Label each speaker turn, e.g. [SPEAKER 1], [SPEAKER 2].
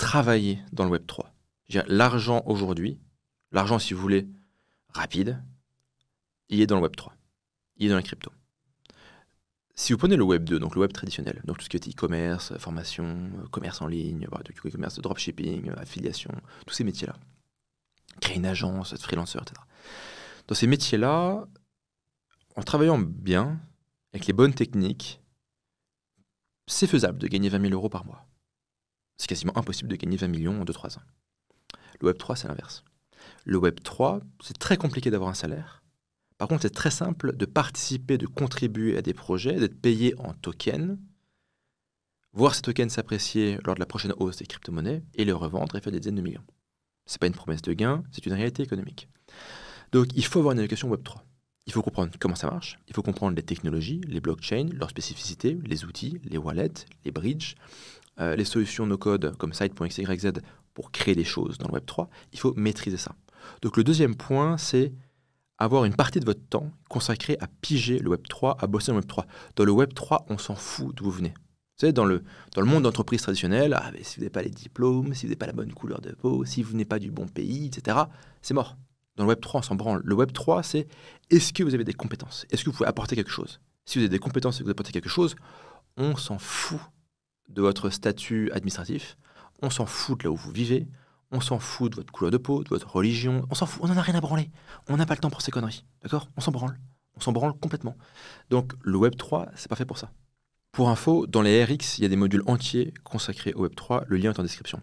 [SPEAKER 1] travailler dans le Web3. L'argent aujourd'hui, l'argent, si vous voulez, rapide, il est dans le Web3. Il est dans la crypto. Si vous prenez le Web 2, donc le Web traditionnel, donc tout ce qui est e-commerce, formation, commerce en ligne, du e-commerce, dropshipping, affiliation, tous ces métiers-là, créer une agence, être freelancer, etc. Dans ces métiers-là, en travaillant bien, avec les bonnes techniques, c'est faisable de gagner 20 000 euros par mois. C'est quasiment impossible de gagner 20 millions en 2-3 ans. Le Web 3, c'est l'inverse. Le Web 3, c'est très compliqué d'avoir un salaire. Par contre, c'est très simple de participer, de contribuer à des projets, d'être payé en tokens, voir ces tokens s'apprécier lors de la prochaine hausse des crypto-monnaies et les revendre et faire des dizaines de millions. Ce n'est pas une promesse de gain, c'est une réalité économique. Donc, il faut avoir une éducation Web 3. Il faut comprendre comment ça marche, il faut comprendre les technologies, les blockchains, leurs spécificités, les outils, les wallets, les bridges, les solutions no-code comme Site.xyz pour créer des choses dans le Web 3. Il faut maîtriser ça. Donc, le deuxième point, c'est avoir une partie de votre temps consacrée à piger le Web 3, à bosser dans le Web 3. Dans le Web 3, on s'en fout d'où vous venez. Vous savez, dans le monde d'entreprise traditionnelle, mais si vous n'avez pas les diplômes, si vous n'avez pas la bonne couleur de peau, si vous venez pas du bon pays, etc., c'est mort. Dans le Web 3, on s'en branle. Le Web 3, c'est est-ce que vous avez des compétences? Est-ce que vous pouvez apporter quelque chose? Si vous avez des compétences et que vous apportez quelque chose, on s'en fout de votre statut administratif, on s'en fout de là où vous vivez, on s'en fout de votre couleur de peau, de votre religion, on s'en fout, on n'en a rien à branler. On n'a pas le temps pour ces conneries, d'accord? On s'en branle complètement. Donc le Web 3, c'est pas fait pour ça. Pour info, dans les RX, il y a des modules entiers consacrés au Web 3, le lien est en description.